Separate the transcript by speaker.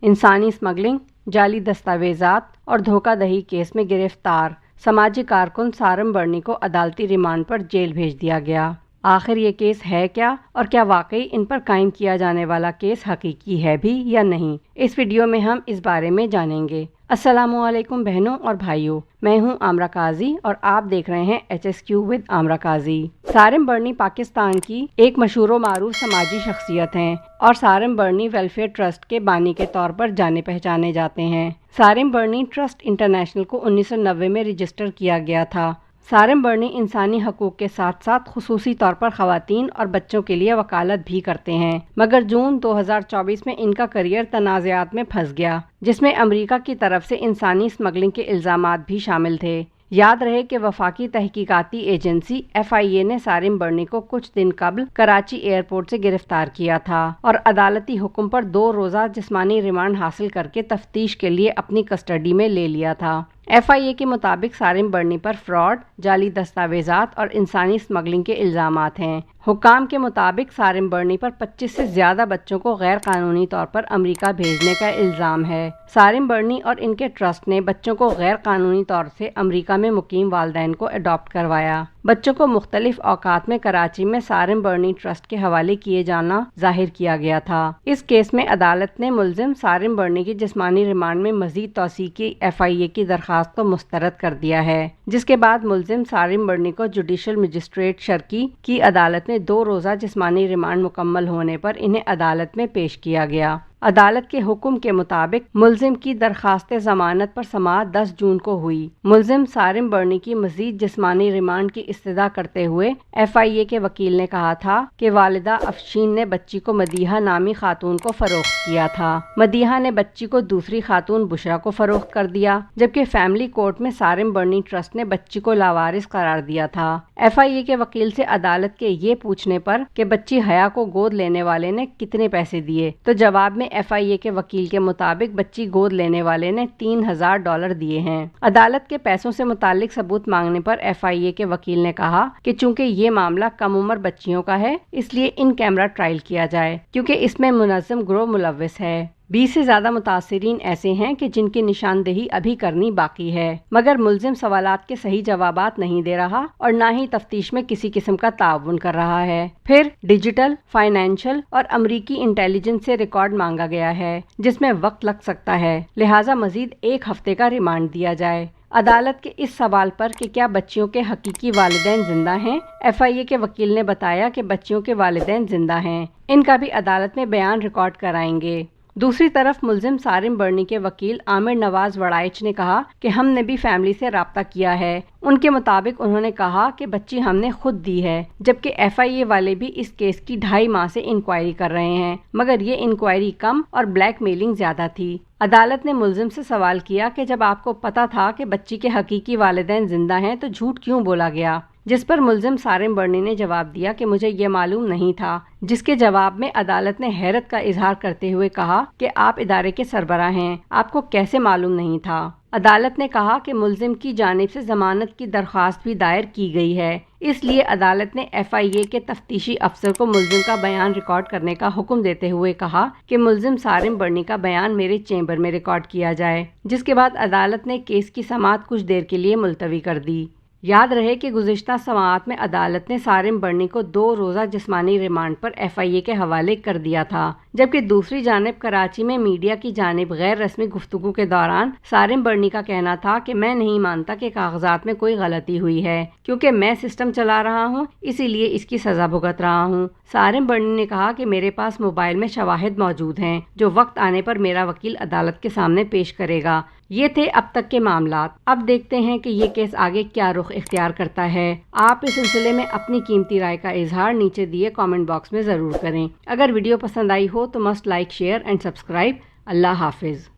Speaker 1: انسانی اسمگلنگ، جعلی دستاویزات اور دھوکہ دہی کیس میں گرفتار سماجی کارکن سارم برنی کو عدالتی ریمانڈ پر جیل بھیج دیا گیا۔ آخر یہ کیس ہے کیا، اور کیا واقعی ان پر قائم کیا جانے والا کیس حقیقی ہے بھی یا نہیں؟ اس ویڈیو میں ہم اس بارے میں جانیں گے۔ السلام علیکم بہنوں اور بھائیوں، میں ہوں عامرہ قاضی اور آپ دیکھ رہے ہیں HSQ ود عامرہ قاضی۔ سارم برنی پاکستان کی ایک مشہور و معروف سماجی شخصیت ہیں اور سارم برنی ویلفیئر ٹرسٹ کے بانی کے طور پر جانے پہچانے جاتے ہیں۔ سارم برنی ٹرسٹ انٹرنیشنل کو 1990 میں رجسٹر کیا گیا تھا۔ سارم برنی انسانی حقوق کے ساتھ ساتھ خصوصی طور پر خواتین اور بچوں کے لیے وکالت بھی کرتے ہیں، مگر جون 2024 میں ان کا کیریئر تنازعات میں پھنس گیا، جس میں امریکہ کی طرف سے انسانی اسمگلنگ کے الزامات بھی شامل تھے۔ یاد رہے کہ وفاقی تحقیقاتی ایجنسی FIA نے سارم برنی کو کچھ دن قبل کراچی ایئرپورٹ سے گرفتار کیا تھا اور عدالتی حکم پر 2 روزہ جسمانی ریمانڈ حاصل کر کے تفتیش کے لیے اپنی کسٹڈی میں لے لیا تھا۔ FIA کے مطابق سارم برنی پر فراڈ، جعلی دستاویزات اور انسانی اسمگلنگ کے الزامات ہیں۔ حکام کے مطابق سارم برنی پر 25 سے زیادہ بچوں کو غیر قانونی طور پر امریکہ بھیجنے کا الزام ہے۔ سارم برنی اور ان کے ٹرسٹ نے بچوں کو غیر قانونی طور سے امریکہ میں مقیم والدین کو اڈاپٹ کروایا۔ بچوں کو مختلف اوقات میں کراچی میں سارم برنی ٹرسٹ کے حوالے کیے جانا ظاہر کیا گیا تھا۔ اس کیس میں عدالت نے ملزم سارم برنی کی جسمانی ریمانڈ میں مزید توسیع کی FIA کی درخواست کو مسترد کر دیا ہے، جس کے بعد ملزم سارم برنی کو جوڈیشل مجسٹریٹ شرقی کی عدالت میں 2 روزہ جسمانی ریمانڈ مکمل ہونے پر انہیں عدالت میں پیش کیا گیا۔ عدالت کے حکم کے مطابق ملزم کی درخواست ضمانت پر سماعت 10 جون کو ہوئی۔ ملزم سارم برنی کی مزید جسمانی ریمانڈ کی استدعا کرتے ہوئے FIA کے وکیل نے کہا تھا کہ والدہ افشین نے بچی کو مدیحہ نامی خاتون کو فروخت کیا تھا۔ مدیحہ نے بچی کو دوسری خاتون بشرا کو فروخت کر دیا، جبکہ فیملی کورٹ میں سارم برنی ٹرسٹ نے بچی کو لاوارث قرار دیا تھا۔ FIA کے وکیل سے عدالت کے یہ پوچھنے پر کہ بچی حیا کو گود لینے والے نے کتنے پیسے دیے، تو جواب میں FIA کے وکیل کے مطابق بچی گود لینے والے نے $3000 دیے ہیں۔ عدالت کے پیسوں سے متعلق ثبوت مانگنے پر FIA کے وکیل نے کہا کہ چونکہ یہ معاملہ کم عمر بچیوں کا ہے، اس لیے ان کیمرہ ٹرائل کیا جائے، کیونکہ اس میں منظم گروہ ملوث ہے۔ 20 سے زیادہ متاثرین ایسے ہیں کہ جن کی نشاندہی ابھی کرنی باقی ہے، مگر ملزم سوالات کے صحیح جوابات نہیں دے رہا اور نہ ہی تفتیش میں کسی قسم کا تعاون کر رہا ہے۔ پھر ڈیجیٹل، فائنینشل اور امریکی انٹیلیجنس سے ریکارڈ مانگا گیا ہے، جس میں وقت لگ سکتا ہے، لہٰذا مزید 1 ہفتے کا ریمانڈ دیا جائے۔ عدالت کے اس سوال پر کہ کیا بچیوں کے حقیقی والدین زندہ ہیں، FIA کے وکیل نے بتایا کہ بچیوں کے والدین زندہ ہیں، ان کا بھی عدالت میں بیان ریکارڈ کرائیں گے۔ دوسری طرف ملزم سارم برنی کے وکیل عامر نواز وڑائچ نے کہا کہ ہم نے بھی فیملی سے رابطہ کیا ہے۔ ان کے مطابق انہوں نے کہا کہ بچی ہم نے خود دی ہے، جبکہ FIA والے بھی اس کیس کی 2.5 ماہ سے انکوائری کر رہے ہیں، مگر یہ انکوائری کم اور بلیک میلنگ زیادہ تھی۔ عدالت نے ملزم سے سوال کیا کہ جب آپ کو پتا تھا کہ بچی کے حقیقی والدین زندہ ہیں تو جھوٹ کیوں بولا گیا، جس پر ملزم سارم برنی نے جواب دیا کہ مجھے یہ معلوم نہیں تھا، جس کے جواب میں عدالت نے حیرت کا اظہار کرتے ہوئے کہا کہ آپ ادارے کے سربراہ ہیں، آپ کو کیسے معلوم نہیں تھا؟ عدالت نے کہا کہ ملزم کی جانب سے ضمانت کی درخواست بھی دائر کی گئی ہے، اس لیے عدالت نے FIA کے تفتیشی افسر کو ملزم کا بیان ریکارڈ کرنے کا حکم دیتے ہوئے کہا کہ ملزم سارم برنی کا بیان میرے چیمبر میں ریکارڈ کیا جائے، جس کے بعد عدالت نے کیس کی سماعت کچھ دیر کے لیے ملتوی کر دی۔ یاد رہے کہ گزشتہ سماعت میں عدالت نے سارم برنی کو 2 روزہ جسمانی ریمانڈ پر FIA کے حوالے کر دیا تھا، جبکہ دوسری جانب کراچی میں میڈیا کی جانب غیر رسمی گفتگو کے دوران سارم برنی کا کہنا تھا کہ میں نہیں مانتا کہ کاغذات میں کوئی غلطی ہوئی ہے، کیونکہ میں سسٹم چلا رہا ہوں، اسی لیے اس کی سزا بھگت رہا ہوں۔ سارم برنی نے کہا کہ میرے پاس موبائل میں شواہد موجود ہیں جو وقت آنے پر میرا وکیل عدالت کے سامنے پیش کرے گا۔ یہ تھے اب تک کے معاملات، اب دیکھتے ہیں کہ یہ کیس آگے کیا رخ اختیار کرتا ہے۔ آپ اس سلسلے میں اپنی قیمتی رائے کا اظہار نیچے دیے کامنٹ باکس میں ضرور کریں۔ اگر ویڈیو پسند آئی ہو تو must like, share and subscribe. اللہ حافظ۔